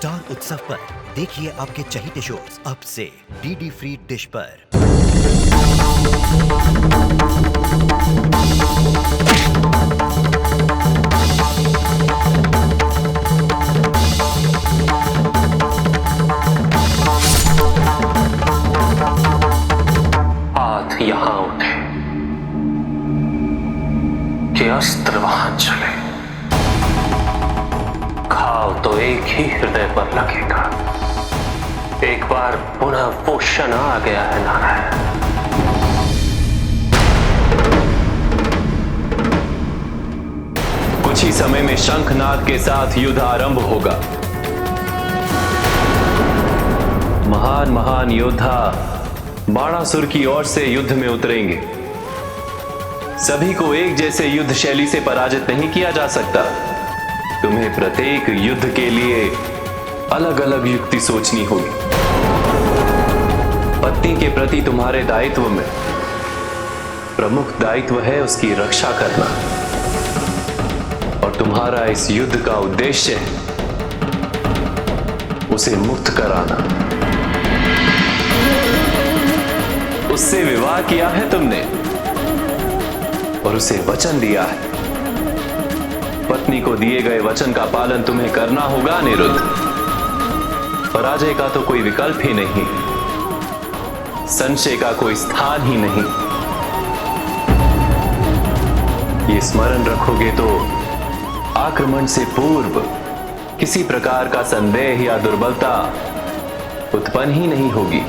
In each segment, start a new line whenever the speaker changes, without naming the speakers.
Star उत्सव पर देखिए आपके चहीते शोज अब से डीडी फ्री डिश पर।
हाथ यहां उठे कि अस्त्र वहां चले। घाव तो एक ही हृदय पर लगेगा। एक बार पुनः वो क्षण आ गया है नारायण।
कुछ ही समय में शंखनाद के साथ युद्ध आरंभ होगा। महान महान योद्धा बाणासुर की ओर से युद्ध में उतरेंगे। सभी को एक जैसे युद्ध शैली से पराजित नहीं किया जा सकता। तुम्हें प्रत्येक युद्ध के लिए अलग अलग युक्ति सोचनी होगी। पत्नी के प्रति तुम्हारे दायित्व में प्रमुख दायित्व है उसकी रक्षा करना, और तुम्हारा इस युद्ध का उद्देश्य है उसे मुक्त कराना। उससे विवाह किया है तुमने और उसे वचन दिया है। पत्नी को दिए गए वचन का पालन तुम्हें करना होगा अनिरुद्ध। पराजय का तो कोई विकल्प ही नहीं, संशय का कोई स्थान ही नहीं। ये स्मरण रखोगे तो आक्रमण से पूर्व किसी प्रकार का संदेह या दुर्बलता उत्पन्न ही नहीं होगी।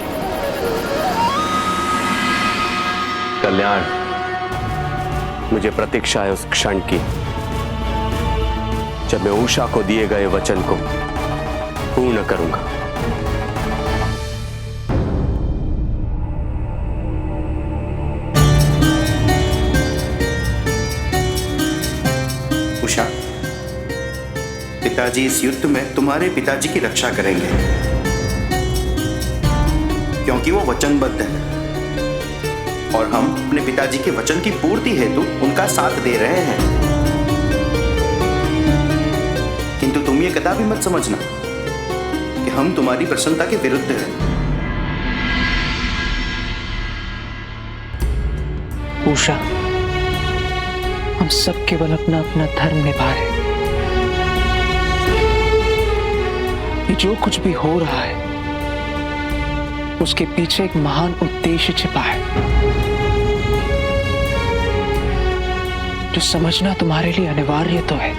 कल्याण,
मुझे प्रतीक्षा है उस क्षण की जब मैं उषा को दिए गए वचन को पूर्ण करूंगा।
उषा, पिताजी इस युद्ध में तुम्हारे पिताजी की रक्षा करेंगे, क्योंकि वो वचनबद्ध है और हम अपने पिताजी के वचन की पूर्ति हेतु उनका साथ दे रहे हैं। किंतु तुम ये कदापि मत समझना कि हम तुम्हारी प्रसन्नता के विरुद्ध हैं।
उषा, हम सब केवल अपना अपना धर्म निभा रहे हैं। ये जो कुछ भी हो रहा है उसके पीछे एक महान उद्देश्य छिपा है जो समझना तुम्हारे लिए अनिवार्य तो है,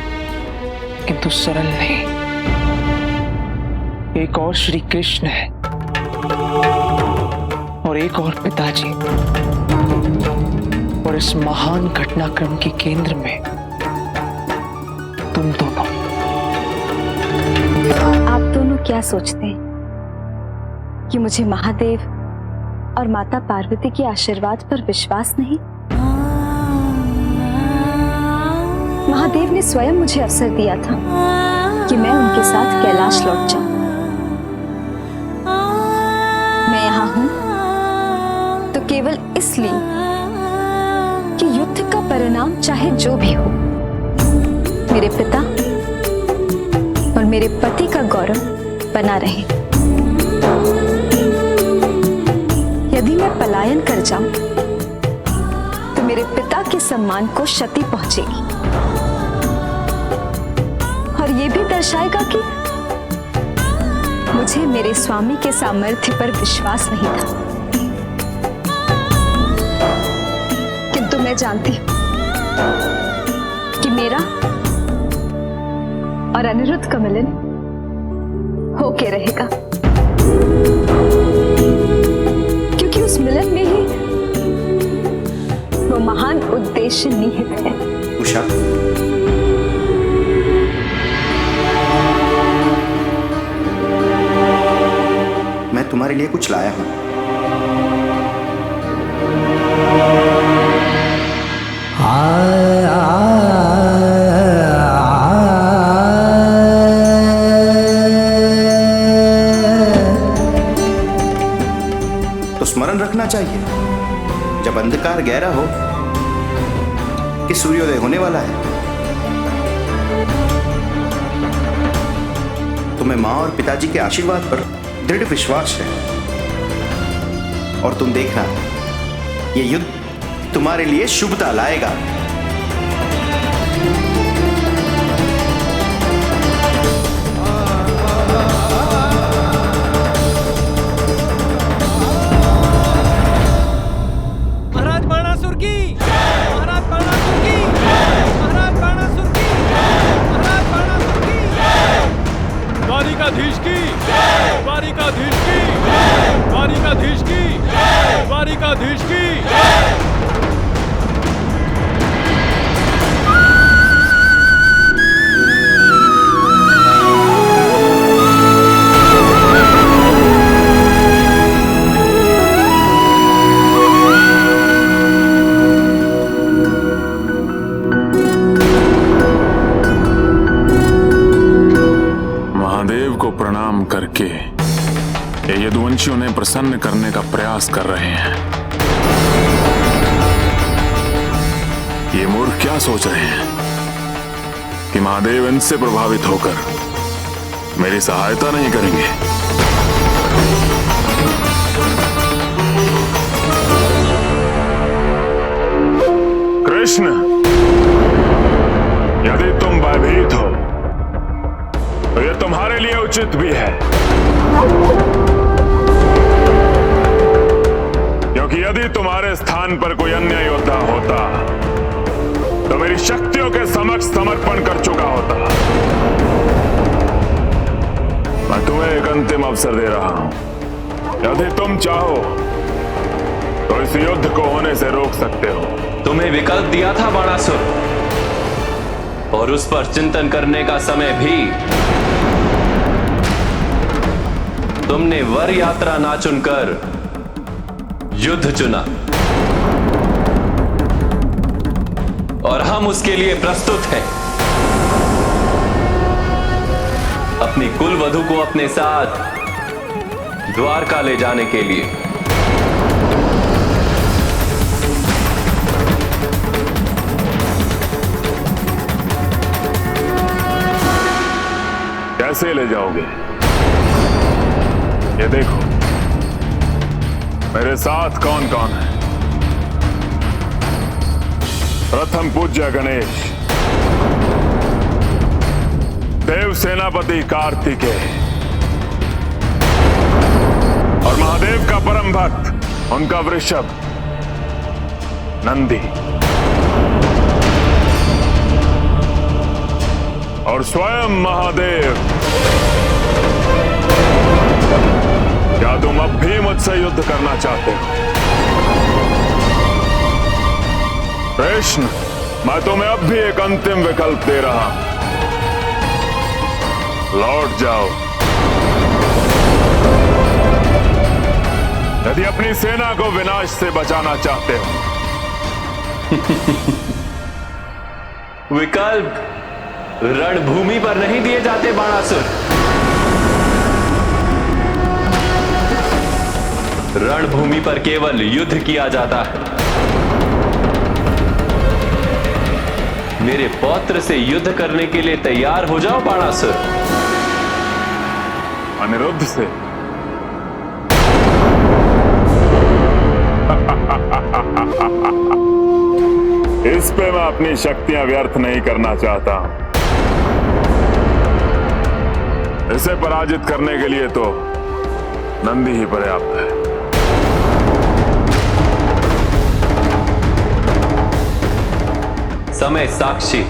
किंतु सरल नहीं। एक और श्री कृष्ण है और एक और पिताजी, और इस महान घटनाक्रम के केंद्र में तुम दोनों।
आप दोनों क्या सोचते हैं कि मुझे महादेव और माता पार्वती के आशीर्वाद पर विश्वास नहीं? महादेव ने स्वयं मुझे अवसर दिया था कि मैं उनके साथ कैलाश लौट जाऊं। मैं यहां हूं तो केवल इसलिए कि युद्ध का परिणाम चाहे जो भी हो, मेरे पिता और मेरे पति का गौरव बना रहे। यदि मैं पलायन कर जाऊं तो मेरे पिता के सम्मान को क्षति पहुंचेगी और यह भी दर्शाएगा कि मुझे मेरे स्वामी के सामर्थ्य पर विश्वास नहीं था। किंतु मैं जानती हूं कि मेरा और अनिरुद्ध का मिलन होके रहेगा, क्योंकि उस मिलन में ही वो महान उद्देश्य निहित है।
उषा, मैं तुम्हारे लिए कुछ लाया हूं। तो स्मरण रखना चाहिए, जब अंधकार गहरा हो कि सूर्योदय होने वाला है। तुम्हें माँ और पिताजी के आशीर्वाद पर दृढ़ विश्वास है। और तुम देखना, ये युद्ध तुम्हारे लिए शुभता लाएगा।
महाराज बाणासुर की, महाराज बाणासुर की, महाराज बाणासुर की, महाराज बाणासुर की, द्वारिकाधीश की, द्वारिकाधीश की, द्वारिकाधीश की, द्वारिकाधीश की।
महादेव को प्रणाम करके ये यदुवंशियों ने प्रसन्न करने का प्रयास कर रहे हैं। ये मूर्ख क्या सोच रहे हैं कि महादेव इनसे प्रभावित होकर मेरी सहायता नहीं करेंगे। कृष्ण, यदि तुम भयभीत हो तो यह तुम्हारे लिए उचित भी है, क्योंकि यदि तुम्हारे स्थान पर कोई अन्य योद्धा होता तो मेरी शक्तियों के समक्ष समर्पण कर चुका होता। मैं तुम्हें एक अंतिम अवसर दे रहा हूं। यदि तुम चाहो तो इस युद्ध को होने से रोक सकते हो।
तुम्हें विकल्प दिया था बाणासुर, और उस पर चिंतन करने का समय भी तुमने वर यात्रा ना चुनकर युद्ध चुना, और हम उसके लिए प्रस्तुत हैं। अपनी कुल वधू को अपने साथ द्वारका ले जाने के लिए।
कैसे ले जाओगे? ये देखो मेरे साथ कौन कौन है। प्रथम पूज्य गणेश, देव सेनापति कार्तिकेय और महादेव का परम भक्त उनका वृषभ नंदी, और स्वयं महादेव। क्या तुम अब भी मुझसे युद्ध करना चाहते हो? कृष्ण, मैं तुम्हें अब भी एक अंतिम विकल्प दे रहा हूं। लौट जाओ। यदि अपनी सेना को विनाश से बचाना चाहते हो।
विकल्प रणभूमि पर नहीं दिए जाते बाणासुर। रणभूमि पर केवल युद्ध किया जाता है। मेरे पौत्र से युद्ध करने के लिए तैयार हो जाओ बाणासुर।
अनिरुद्ध से? इस पे मैं अपनी शक्तियां व्यर्थ नहीं करना चाहता हूं। इसे पराजित करने के लिए तो नंदी ही पर्याप्त है।
समय साक्षी।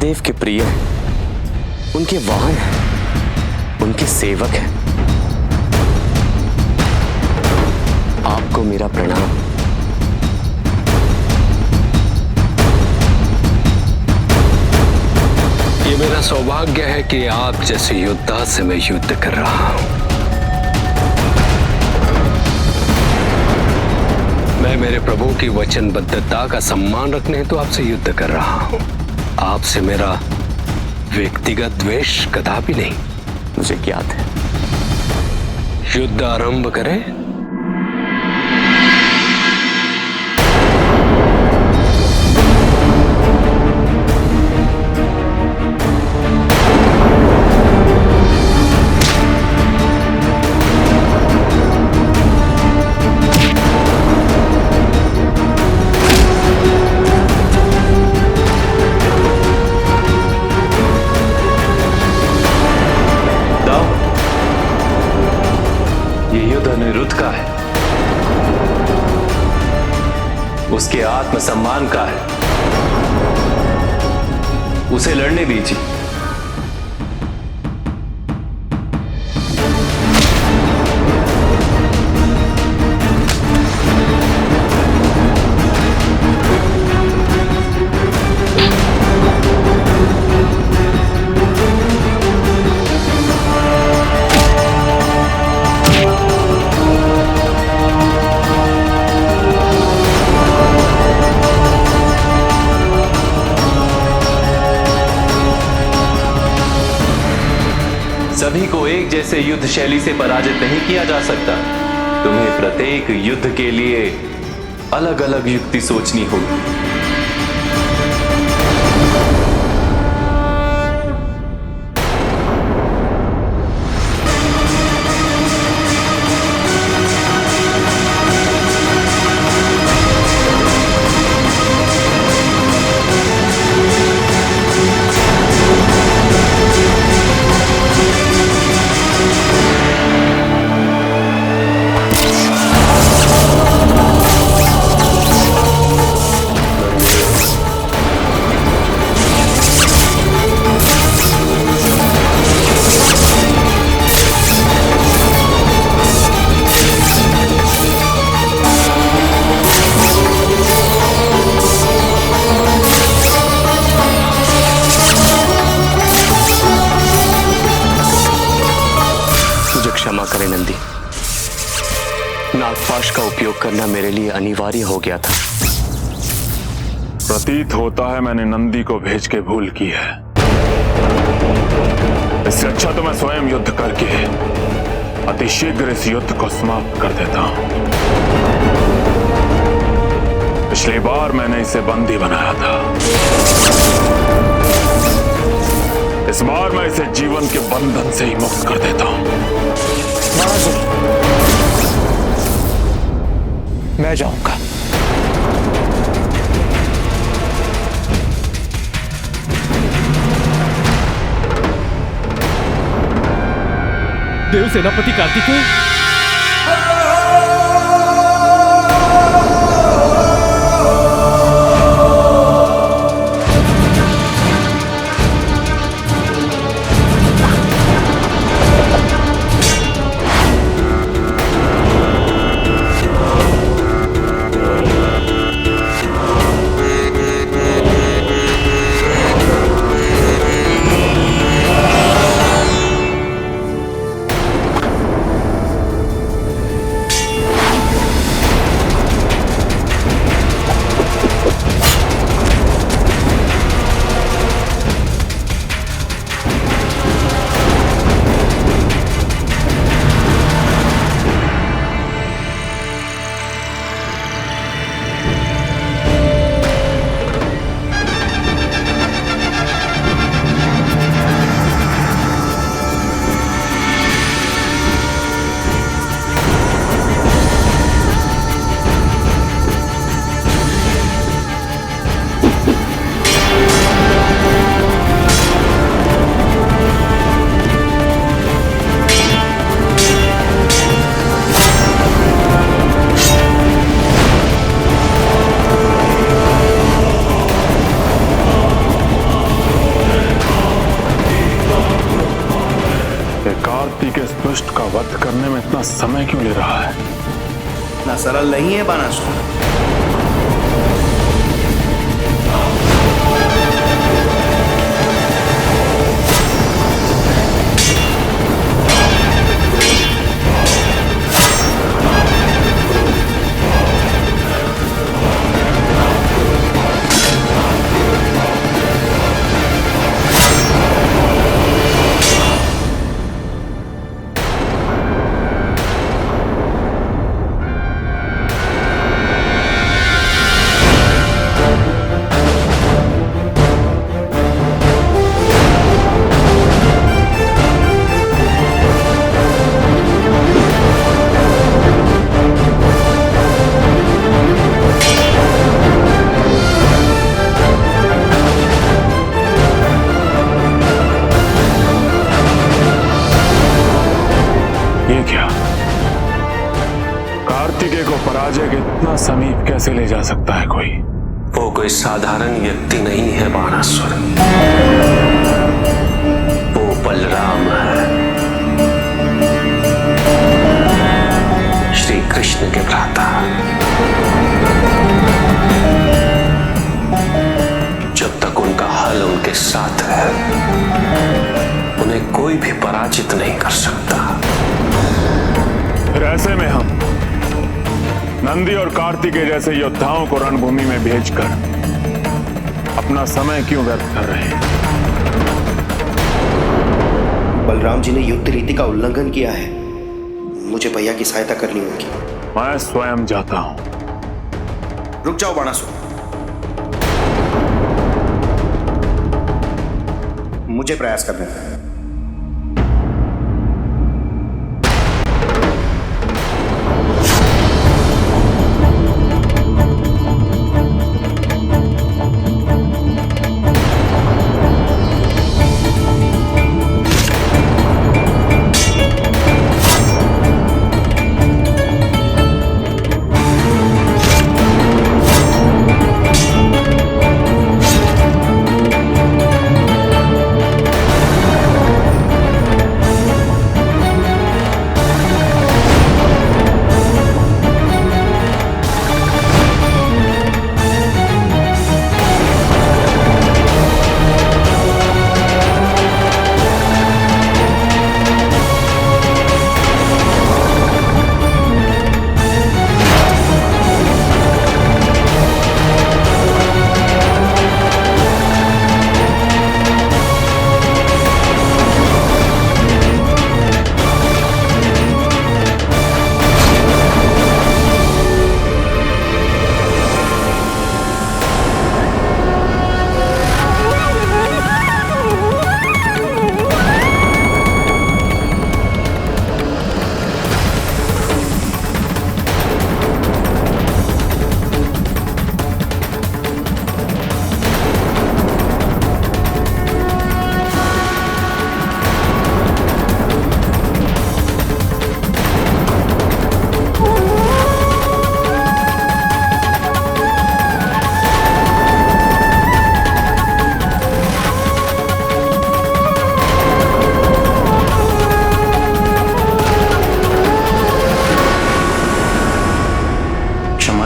महादेव के प्रिय हैं, उनके वाहन हैं, उनके सेवक हैं। आपको मेरा प्रणाम।
ये मेरा सौभाग्य है कि आप जैसे योद्धा से मैं युद्ध कर रहा हूं। मैं मेरे प्रभु की वचनबद्धता का सम्मान रखने हेतु आपसे युद्ध कर रहा हूं। आपसे मेरा व्यक्तिगत द्वेष कदापि नहीं।
मुझे ज्ञात है।
युद्ध आरंभ करें।
अनिरुद्ध का है, उसके आत्मसम्मान का है, उसे लड़ने दीजिए। सभी को एक जैसे युद्ध शैली से पराजित नहीं किया जा सकता। तुम्हें प्रत्येक युद्ध के लिए अलग अलग युक्ति सोचनी होगी।
क्षमा करें नंदी, नागपाश का उपयोग करना मेरे लिए अनिवार्य हो गया था।
प्रतीत होता है मैंने नंदी को भेज के भूल की है। इससे अच्छा तो मैं स्वयं युद्ध करके अतिशीघ्र इस युद्ध को समाप्त कर देता हूं। पिछली बार मैंने इसे बंदी बनाया था, इस बार मैं इसे जीवन के बंधन से ही मुक्त कर देता हूं।
मैं जाऊंगा।
देव सेनापति कार्तिकेय,
वध करने में इतना समय क्यों ले रहा है?
ना सरल नहीं है बाणासुर।
पराजय के इतना समीप कैसे ले जा सकता है कोई?
वो कोई साधारण व्यक्ति नहीं है बाणासुर, वो बलराम है, श्री कृष्ण के भ्राता। जब तक उनका हल उनके साथ है, उन्हें कोई भी पराजित नहीं कर सकता।
फिर ऐसे में हम नंदी और कार्तिकेय जैसे योद्धाओं को रणभूमि में भेजकर अपना समय क्यों व्यर्थ कर रहे हैं?
बलराम जी ने युद्ध रीति का उल्लंघन किया है, मुझे भैया की सहायता करनी होगी।
मैं स्वयं जाता हूं।
रुक जाओ बाणासुर, मुझे प्रयास करने दो।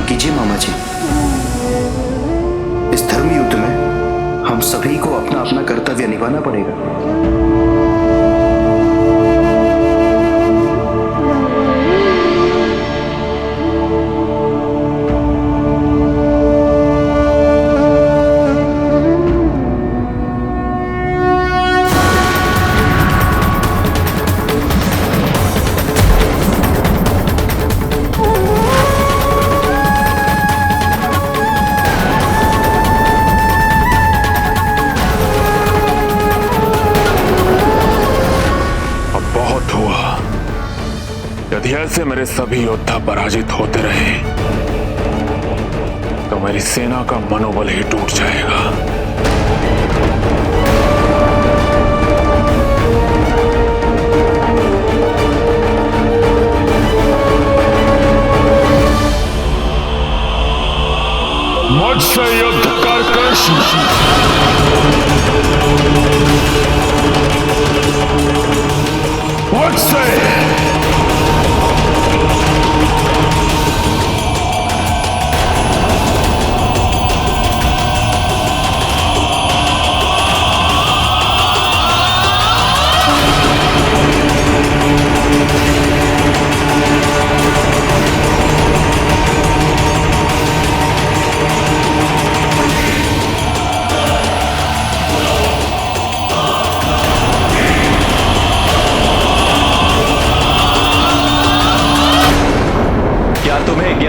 कीजिए मामा जी, इस धर्म युद्ध में हम सभी को अपना अपना कर्तव्य निभाना पड़ेगा। यदि ऐसे मेरे सभी योद्धा पराजित होते रहे तो मेरी सेना का मनोबल ही टूट जाएगा। मुझसे युद्ध कर कृष्ण, मुझसे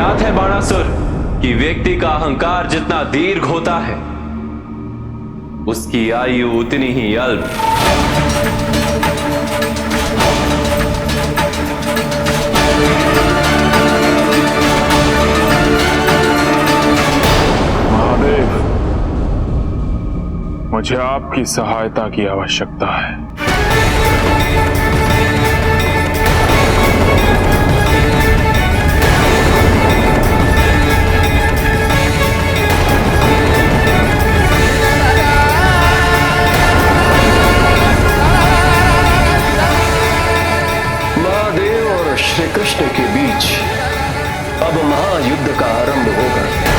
बात है बाणासुर कि व्यक्ति का अहंकार जितना दीर्घ होता है उसकी आयु उतनी ही अल्प।
महादेव, मुझे आपकी सहायता की आवश्यकता है।
महादेव और श्री कृष्ण के बीच अब महायुद्ध का आरंभ होगा।